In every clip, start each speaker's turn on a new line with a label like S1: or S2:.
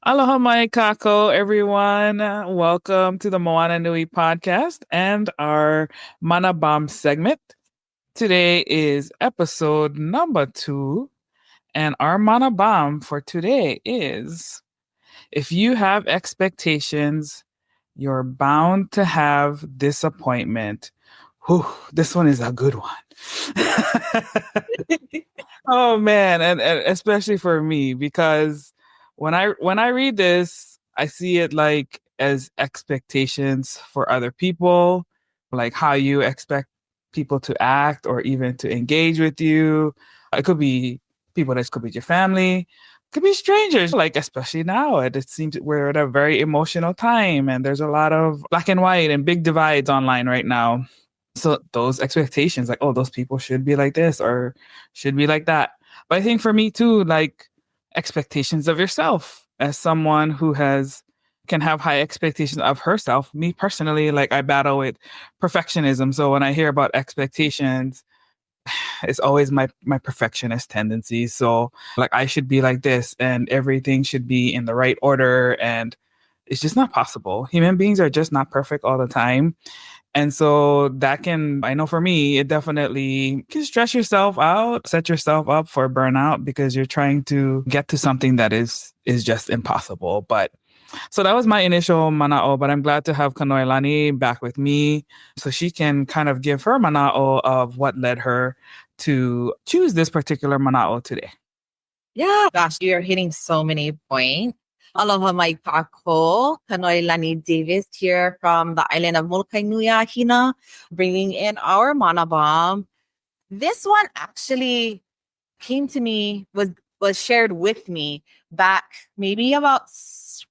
S1: Aloha mai kākou, everyone. Welcome to the Moana Nui Podcast and our Mana Bomb segment. Today is episode number 2, and our Mana Bomb for today is if you have expectations, you're bound to have disappointment. Whew, this one is a good one. Oh man, and especially for me because when I read this, I see it like as expectations for other people, like how you expect people to act or even to engage with you. It could be people that could be your family, could be strangers. Like especially now, it seems we're at a very emotional time, and there's a lot of black and white and big divides online right now. So those expectations, like, oh, those people should be like this or should be like that. But I think for me too, like expectations of yourself as someone who can have high expectations of herself. Me personally, like I battle with perfectionism. So when I hear about expectations, it's always my perfectionist tendencies. So like I should be like this and everything should be in the right order, and it's just not possible. Human beings are just not perfect all the time. And so I know for me, it definitely can stress yourself out, set yourself up for burnout because you're trying to get to something that is just impossible. But so that was my initial manaʻo, but I'm glad to have Kanoelani back with me so she can kind of give her manaʻo of what led her to choose this particular manaʻo today.
S2: Yeah, gosh, you're hitting so many points. Aloha mai kākou, Kanoelani Davis here from the island of Molokai Nui Hina, bringing in our mana bomb. This one actually came to me, was shared with me back maybe about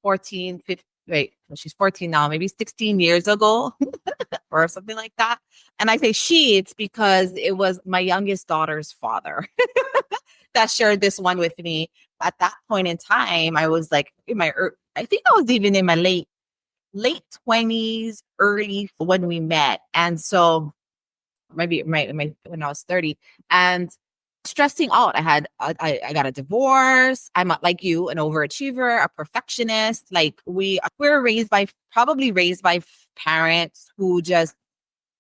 S2: 14, 15, wait, she's 14 now, maybe 16 years ago or something like that. And I say she, it's because it was my youngest daughter's father that shared this one with me. At that point in time, I was like I think I was even in my late 20s, early when we met. And so maybe when I was 30 and stressing out. I got a divorce. I'm like you, an overachiever, a perfectionist. Like we're probably raised by parents who just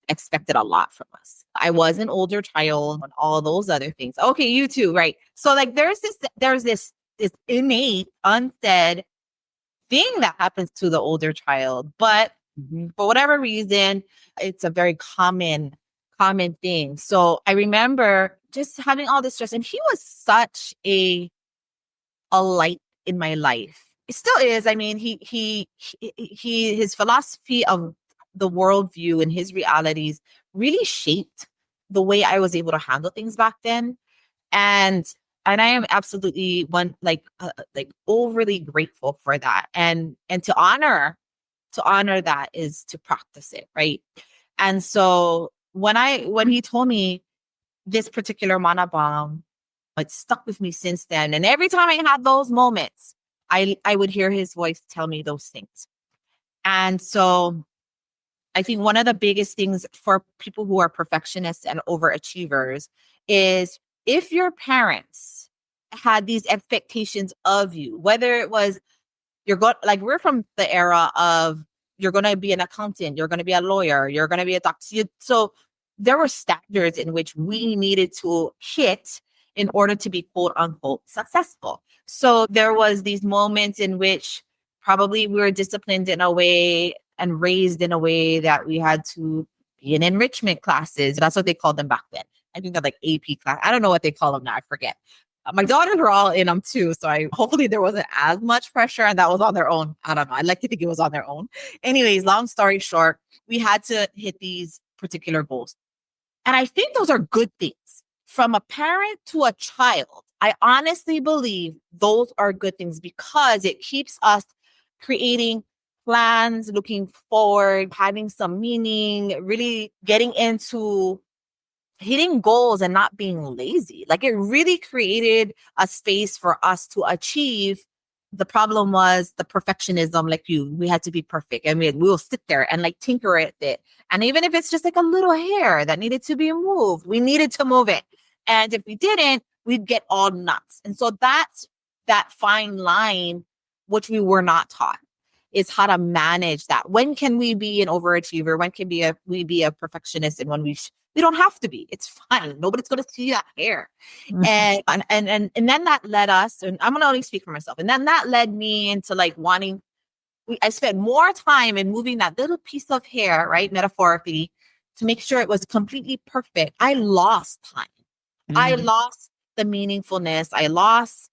S2: expected a lot from us. I was an older child and all those other things. Okay, you too, right? So like there's this innate, unsaid thing that happens to the older child, but for whatever reason, it's a very common thing. So I remember just having all this stress, and he was such a light in my life. It still is. I mean, his philosophy of the worldview and his realities really shaped the way I was able to handle things back then. And I am absolutely like overly grateful for that. And to honor that is to practice it, right? And so when he told me this particular mana bomb, it stuck with me since then. And every time I had those moments, I would hear his voice tell me those things. And so I think one of the biggest things for people who are perfectionists and overachievers is if your parents had these expectations of you, whether it was we're from the era of you're going to be an accountant, you're going to be a lawyer, you're going to be a doctor. So there were standards in which we needed to hit in order to be quote unquote successful. So there was these moments in which probably we were disciplined in a way and raised in a way that we had to be in enrichment classes. That's what they called them back then. I think they're like AP class. I don't know what they call them now. I forget. My daughters were all in them too. So hopefully there wasn't as much pressure, and that was on their own. I don't know. I'd like to think it was on their own. Anyways, long story short, we had to hit these particular goals. And I think those are good things. From a parent to a child, I honestly believe those are good things because it keeps us creating plans, looking forward, having some meaning, really getting into hitting goals and not being lazy. Like it really created a space for us to achieve. The problem was the perfectionism, we had to be perfect, and we'll sit there and like tinker at it. And even if it's just like a little hair that needed to be moved, we needed to move it. And if we didn't, we'd get all nuts. And so that's that fine line which we were not taught, is how to manage that. When can we be an overachiever? When can we be a perfectionist? And when we don't have to be. It's fine. Nobody's going to see that hair. And then that led us, and I'm going to only speak for myself. And then that led me into like wanting. I spent more time in moving that little piece of hair, right, metaphorically, to make sure it was completely perfect. I lost time. I lost the meaningfulness. I lost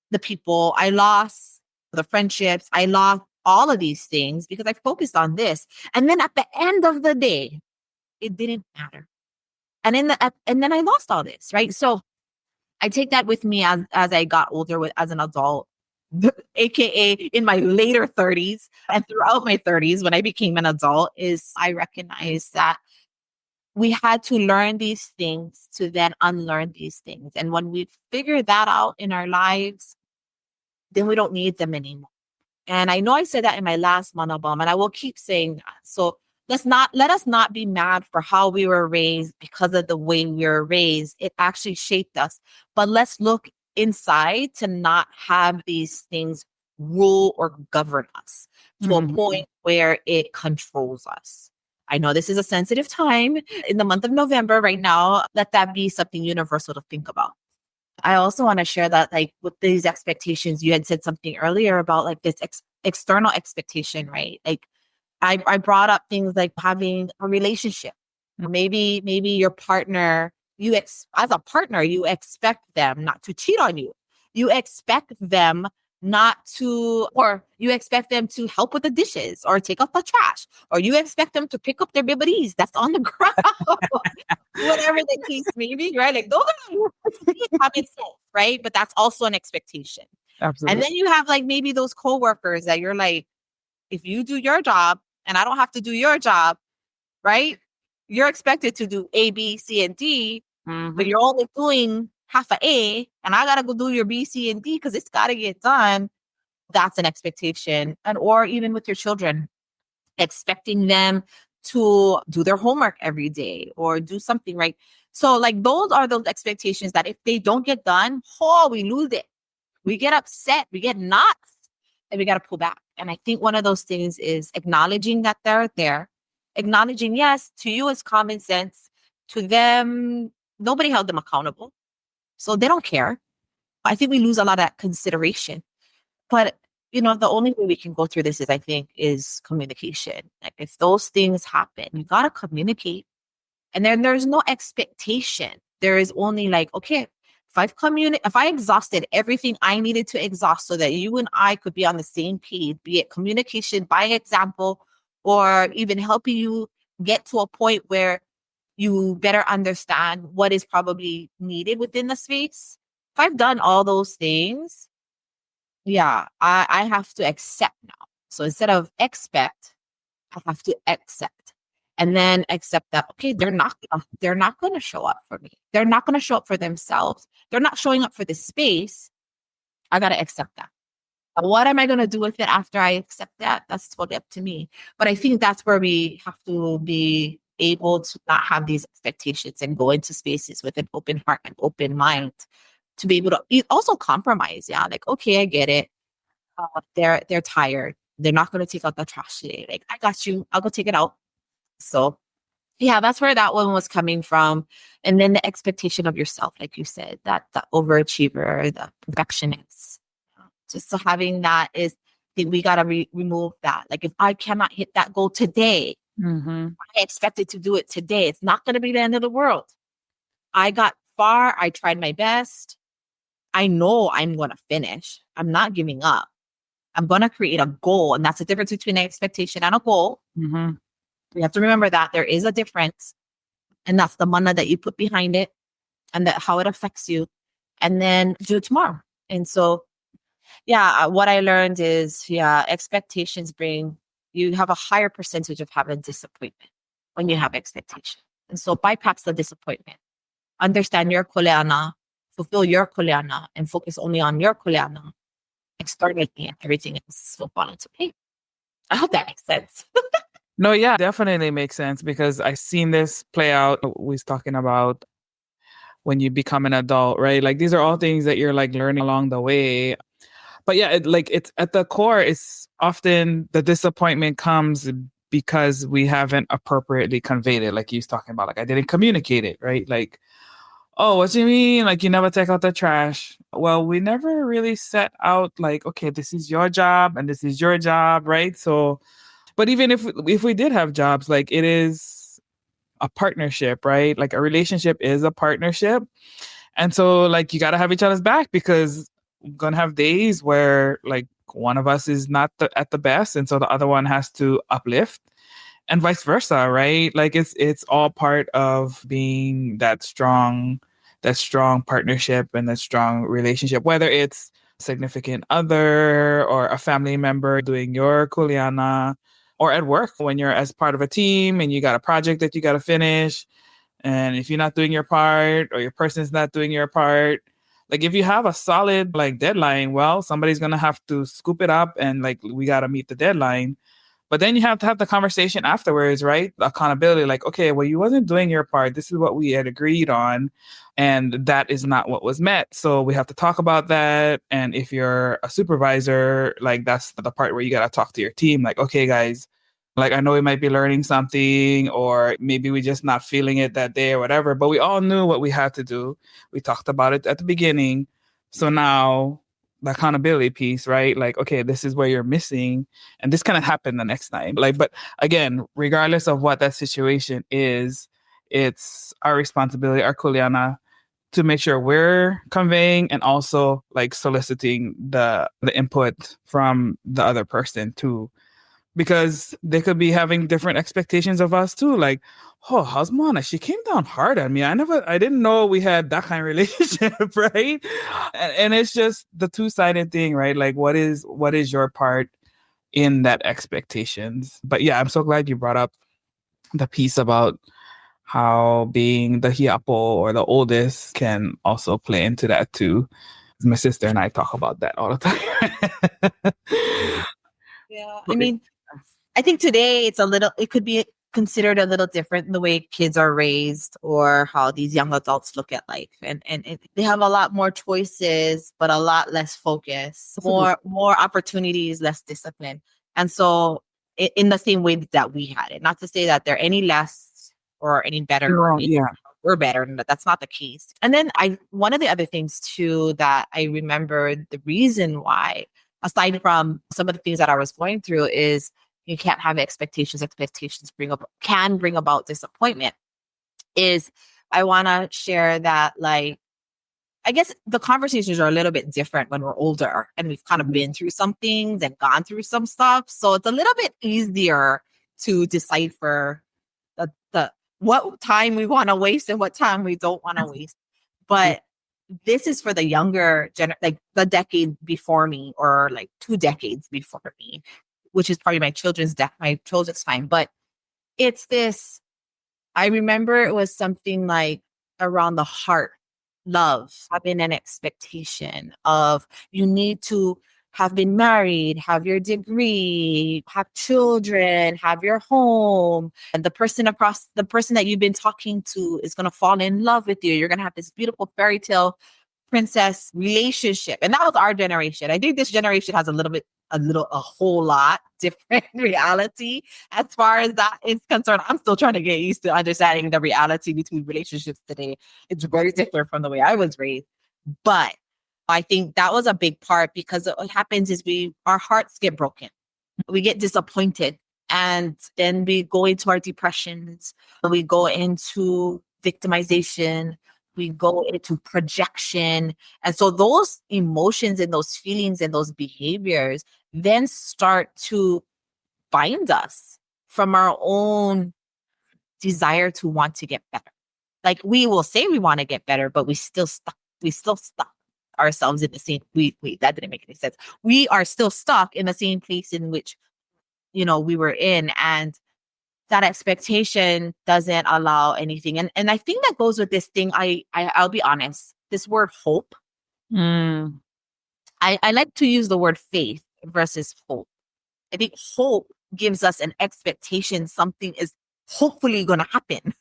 S2: the people. I lost the friendships. I lost all of these things because I focused on this. And then at the end of the day, it didn't matter. And then I lost all this, right? So I take that with me as I got older, as an adult, AKA in my later 30s and throughout my 30s when I became an adult, is I recognized that we had to learn these things to then unlearn these things. And when we figure that out in our lives, then we don't need them anymore. And I know I said that in my last Mana Bomb, and I will keep saying that. So let us not be mad for how we were raised because of the way we were raised. It actually shaped us. But let's look inside to not have these things rule or govern us to a point where it controls us. I know this is a sensitive time in the month of November right now. Let that be something universal to think about. I also want to share that, like, with these expectations, you had said something earlier about like this external expectation, right? Like I brought up things like having a relationship. Maybe your partner, as a partner, you expect them not to cheat on you. You expect them or you expect them to help with the dishes or take out the trash, or you expect them to pick up their bibbies that's on the ground, whatever the case may be, right? Like those are common sense, right? But that's also an expectation.
S1: Absolutely.
S2: And then you have like maybe those coworkers that you're like, if you do your job and I don't have to do your job, right? You're expected to do A, B, C, and D, but you're only doing half a A, and I gotta go do your B, C, and D because it's gotta get done. That's an expectation. Or even with your children, expecting them to do their homework every day or do something, right? So like those are those expectations that if they don't get done, we lose it. We get upset, we get knots, and we gotta pull back. And I think one of those things is acknowledging that they're there. Acknowledging, yes, to you it's common sense. To them, nobody held them accountable. So they don't care. I think we lose a lot of that consideration. But, the only way we can go through this is communication. Like if those things happen, you got to communicate. And then there's no expectation. There is only like, okay, if I exhausted everything I needed to exhaust so that you and I could be on the same page, be it communication by example, or even helping you get to a point where you better understand what is probably needed within the space. If I've done all those things, I have to accept now. So instead of expect, I have to accept. And then accept that, okay, they're not going to show up for me. They're not going to show up for themselves. They're not showing up for this space. I got to accept that. What am I going to do with it after I accept that? That's totally up to me. But I think that's where we have to be able to not have these expectations and go into spaces with an open heart and open mind to be able to also compromise. Yeah, like, okay, I get it. They're tired. They're not going to take out the trash today. Like, I got you. I'll go take it out. So yeah, that's where that one was coming from. And then the expectation of yourself, like you said, that the overachiever, the perfectionist. Just so having that is, I think we got to remove that. Like if I cannot hit that goal today, I expected to do it today. It's not going to be the end of the world. I got far. I tried my best. I know I'm going to finish. I'm not giving up. I'm going to create a goal. And that's the difference between an expectation and a goal. We have to remember that there is a difference. And that's the mana that you put behind it and that how it affects you. And then do it tomorrow. And so, what I learned is, expectations you have a higher percentage of having disappointment when you have expectation. And so bypass the disappointment. Understand your Kuleana, fulfill your Kuleana, and focus only on your Kuleana externally, and everything else will fall into place. I hope that makes sense.
S1: No, yeah, definitely makes sense because I've seen this play out. We was talking about when you become an adult, right? Like these are all things that you're like learning along the way. But yeah, it's at the core, it's often the disappointment comes because we haven't appropriately conveyed it. Like you was talking about, like I didn't communicate it, right? Like, oh, what do you mean? Like you never take out the trash. Well, we never really set out like, okay, this is your job and this is your job, right? So, but even if we did have jobs, like it is a partnership, right? Like a relationship is a partnership. And so like you got to have each other's back because we're going to have days where like one of us is not at the best and so the other one has to uplift and vice versa, right? Like it's all part of being that strong partnership and that strong relationship, whether it's significant other or a family member doing your kuleana, or at work when you're as part of a team and you got a project that you got to finish. And if you're not doing your part or your person's not doing your part, like if you have a solid like deadline, well, somebody's gonna have to scoop it up and like we gotta meet the deadline. But then you have to have the conversation afterwards, right? Accountability, like, okay, well, you wasn't doing your part. This is what we had agreed on, and that is not what was met. So we have to talk about that. And if you're a supervisor, like that's the part where you gotta talk to your team, like, okay, guys, like I know we might be learning something, or maybe we just not feeling it that day or whatever, but we all knew what we had to do. We talked about it at the beginning. So now the accountability piece, right? Like, okay, this is where you're missing, and this kind of happen the next time. Like, but again, regardless of what that situation is, it's our responsibility, our kuleana, to make sure we're conveying and also like soliciting the input from the other person too, because they could be having different expectations of us too. Like, oh, how's Moana? She came down hard on me. I didn't know we had that kind of relationship, right? And it's just the two-sided thing, right? Like, what is your part in that expectations? But yeah, I'm so glad you brought up the piece about how being the hiapo or the oldest can also play into that too. My sister and I talk about that all the time.
S2: Yeah. I mean, I think today it could be considered a little different in the way kids are raised or how these young adults look at life. And they have a lot more choices, but a lot less focus, more opportunities, less discipline. And so in the same way that we had it, not to say that they're any less or any better.
S1: Well, yeah.
S2: We're better, but that's not the case. And then one of the other things too that I remembered, the reason why, aside from some of the things that I was going through, is you can't have expectations. Expectations can bring about disappointment. Is I want to share that, like, I guess the conversations are a little bit different when we're older and we've kind of been through some things and gone through some stuff. So it's a little bit easier to decipher the what time we want to waste and what time we don't want to waste. But this is for the younger like the decade before me, or like 2 decades before me, which is probably my children's time. But it's this, I remember it was something like around the heart, love, having an expectation of you need to have been married, have your degree, have children, have your home, and the person that you've been talking to is going to fall in love with you. You're going to have this beautiful fairy tale princess relationship. And that was our generation. I think this generation has a whole lot different reality as far as that is concerned. I'm still trying to get used to understanding the reality between relationships today. It's very different from the way I was raised. But I think that was a big part, because what happens is our hearts get broken. We get disappointed, and then we go into our depressions. We go into victimization. We go into projection. And so those emotions and those feelings and those behaviors then start to bind us from our own desire to want to get better. Like, we will say we want to get better, but we still stuck ourselves in the same, wait, that didn't make any sense. We are still stuck in the same place in which, we were in. And that expectation doesn't allow anything. And I think that goes with this thing. I'll be honest, this word hope. I like to use the word faith versus hope. I think hope gives us an expectation something is hopefully going to happen.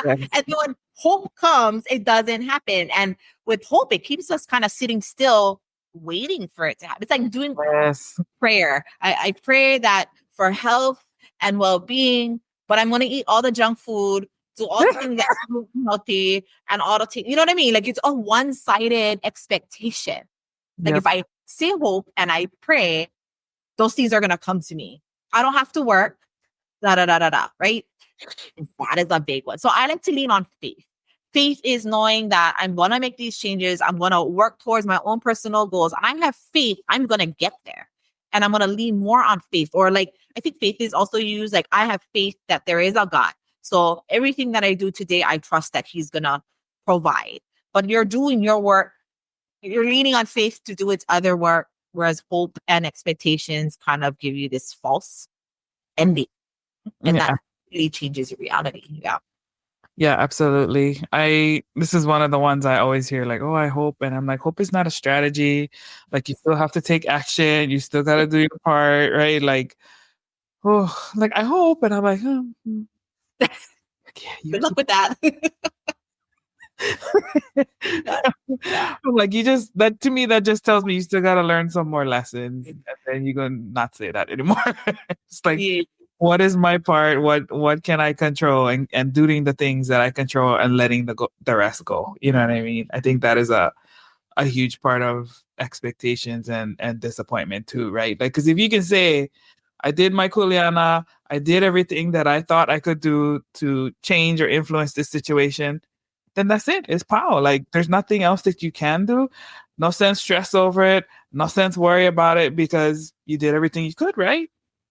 S2: And then when hope comes, it doesn't happen. And with hope, it keeps us kind of sitting still waiting for it to happen. It's like doing
S1: Yes.
S2: prayer. I pray that for health and well-being, but I'm going to eat all the junk food, do all the things that are healthy, and all the things, you know what I mean? Like, it's a one-sided expectation. Like,
S1: Yep.
S2: if I say hope and I pray, those things are going to come to me. I don't have to work, right? That is a big one. So I like to lean on faith. Faith is knowing that I'm going to make these changes. I'm going to work towards my own personal goals. I have faith I'm going to get there. And I'm going to lean more on faith. Or like, I think faith is also used like, I have faith that there is a God. So everything that I do today, I trust that he's going to provide. But you're doing your work. You're leaning on faith to do its other work. Whereas hope and expectations kind of give you this false ending. And that really changes your reality. Yeah.
S1: Yeah, absolutely. This is one of the ones I always hear, like, oh, I hope. And I'm like, hope is not a strategy. Like, you still have to take action. You still got to do your part, right? Like, oh, like, I hope. And I'm like,
S2: yeah, good luck with that.
S1: I'm like, that to me, that just tells me you still got to learn some more lessons. And then you're going to not say that anymore. It's like, what is my part? What can I control? And doing the things that I control and letting the rest go. You know what I mean? I think that is a huge part of expectations and disappointment too, right? Like, because if you can say, I did my Kuleana, I did everything that I thought I could do to change or influence this situation, then that's it. It's power. Like, there's nothing else that you can do. No sense stress over it. No sense worry about it because you did everything you could, right?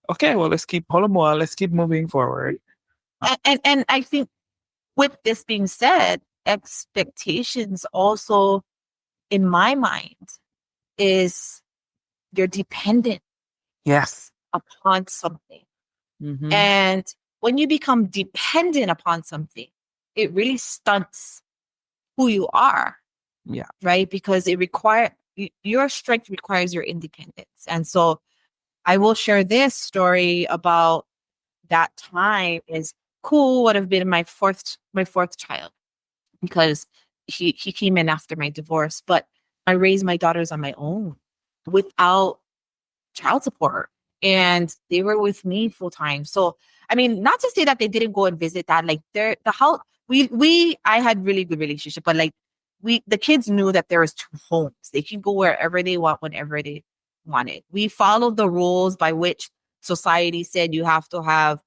S1: Okay, well, let's keep Holomoa. Let's keep moving forward.
S2: And I think with this being said, expectations also, in my mind, is you're dependent.
S1: Yes.
S2: Upon something.
S1: Mm-hmm.
S2: And when you become dependent upon something, it really stunts who you are.
S1: Yeah.
S2: Right? Because your strength requires your independence. And so I will share this story about that time. Is Cool would have been my fourth child, because he came in after my divorce, but I raised my daughters on my own without child support, and they were with me full time. So I mean, not to say that they didn't go and visit that, like the house I had really good relationship, but like the kids knew that there was two homes. They can go wherever they want, whenever they wanted. We followed the rules by which society said you have to have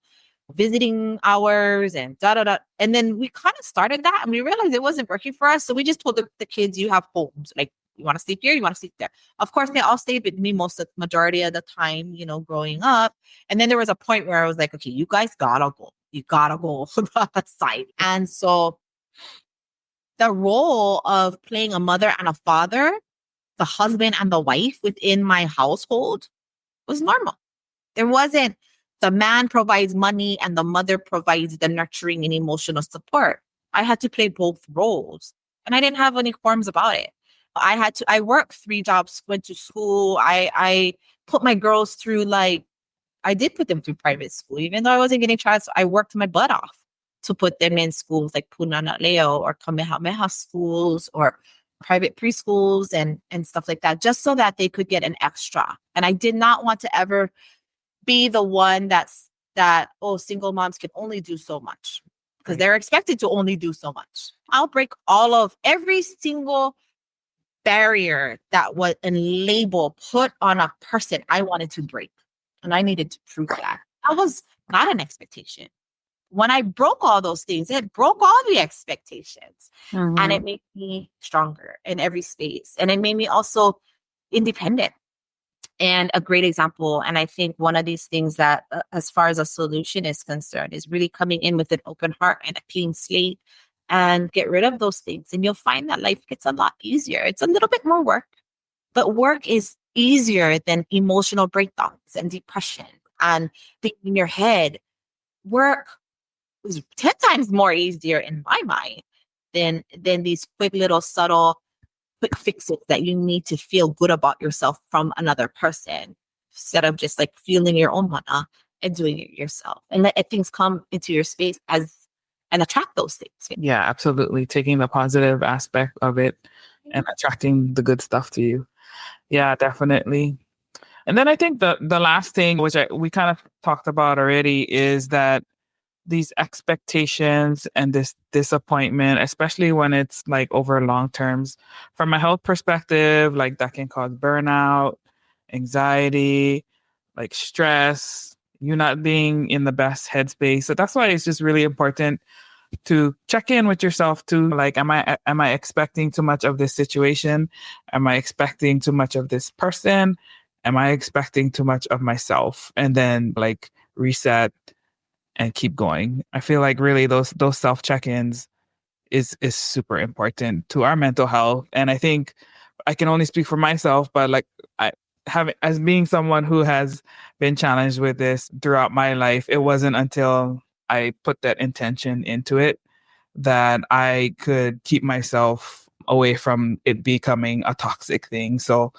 S2: visiting hours and and then we kind of started that, and we realized it wasn't working for us. So we just told the kids, you have homes. Like, you want to sleep here, you want to sleep there. Of course, they all stayed with me majority of the time, growing up. And then there was a point where I was like, okay, you guys gotta go. You gotta go outside. And so the role of playing a mother and a father, the husband and the wife within my household, was normal. There wasn't the man provides money and the mother provides the nurturing and emotional support. I had to play both roles, and I didn't have any qualms about it. I worked 3 jobs, went to school. I put my girls through, like, I did put them through private school, even though I wasn't getting trials. I worked my butt off to put them in schools like Punana or Kamehameha schools or private preschools and stuff like that, just so that they could get an extra. And I did not want to ever be the one that single moms can only do so much, because they're expected to only do so much. I'll break every single barrier that was a label put on a person I wanted to break. And I needed to prove that. That was not an expectation. When I broke all those things, it broke all the expectations. Mm-hmm. And it made me stronger in every space. And it made me also independent. And a great example, and I think one of these things that, as far as a solution is concerned, is really coming in with an open heart and a clean slate and get rid of those things. And you'll find that life gets a lot easier. It's a little bit more work, but work is easier than emotional breakdowns and depression and thinking in your head. Work is 10 times more easier in my mind than these quick little subtle quick fixes that you need to feel good about yourself from another person, instead of just like feeling your own mana and doing it yourself, and let things come into your space and attract those things.
S1: Yeah, absolutely. Taking the positive aspect of it and attracting the good stuff to you. Yeah, definitely. And then I think the last thing, which we kind of talked about already, is that these expectations and this disappointment, especially when it's like over long terms, from a health perspective, like that can cause burnout, anxiety, like stress, you not being in the best headspace. So that's why it's just really important to check in with yourself too. Like, am I expecting too much of this situation? Am I expecting too much of this person? Am I expecting too much of myself? And then like reset and keep going. I feel like really those self check-ins is super important to our mental health. And I think I can only speak for myself, but like I having as being someone who has been challenged with this throughout my life, it wasn't until I put that intention into it that I could keep myself away from it becoming a toxic thing. So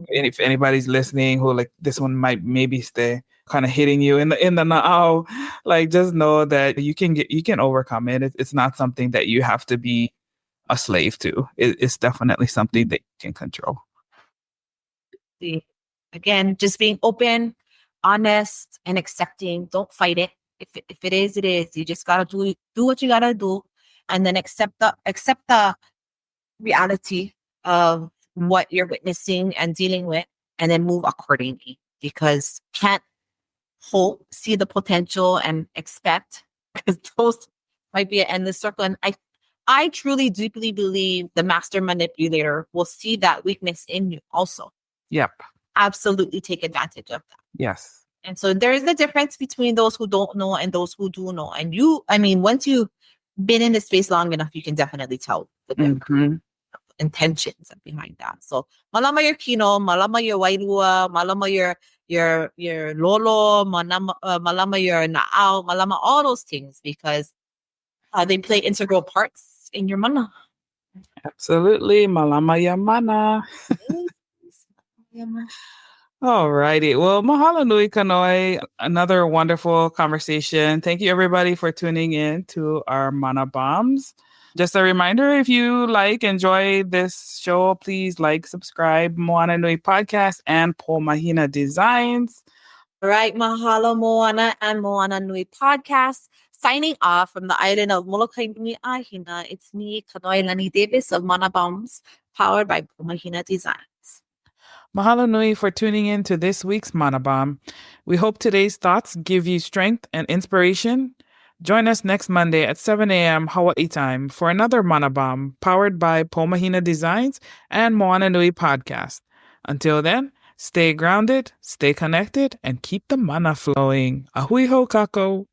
S1: if anybody's listening who like this one might maybe stay kind of hitting you in the now, like just know that you can overcome it. It's not something that you have to be a slave to. It's definitely something that you can control.
S2: Again, just being open, honest, and accepting. Don't fight it. If it is, it is. You just gotta do what you gotta do, and then accept the reality of what you're witnessing and dealing with, and then move accordingly. Because can't hope, see the potential, and expect, because those might be an endless circle. And I truly, deeply believe the master manipulator will see that weakness in you also.
S1: Yep.
S2: Absolutely take advantage of that.
S1: Yes.
S2: And so there is a difference between those who don't know and those who do know. And once you've been in the space long enough, you can definitely tell the intentions behind that. So malama your kino, malama your wailua, malama your lolo, malama your naʻo, malama all those things, because they play integral parts in your mana.
S1: Absolutely. Malama Yamana. All righty. Well, mahalo nui kanoi. Another wonderful conversation. Thank you, everybody, for tuning in to our Mana Bombs. Just a reminder, if you enjoy this show, please subscribe, Moana Nui Podcast and Po Mahina Designs.
S2: All right, mahalo Moana and Moana Nui Podcast. Signing off from the island of Molokai Nui Ahina, it's me, Kanoelani Davis of Mana Bombs, powered by Po Mahina Designs.
S1: Mahalo nui for tuning in to this week's Mana Bomb. We hope today's thoughts give you strength and inspiration. Join us next Monday at 7 a.m. Hawaii time for another Mana Bomb powered by Po Mahina Designs and Moana Nui Podcast. Until then, stay grounded, stay connected, and keep the mana flowing. Ahui ho, kākou.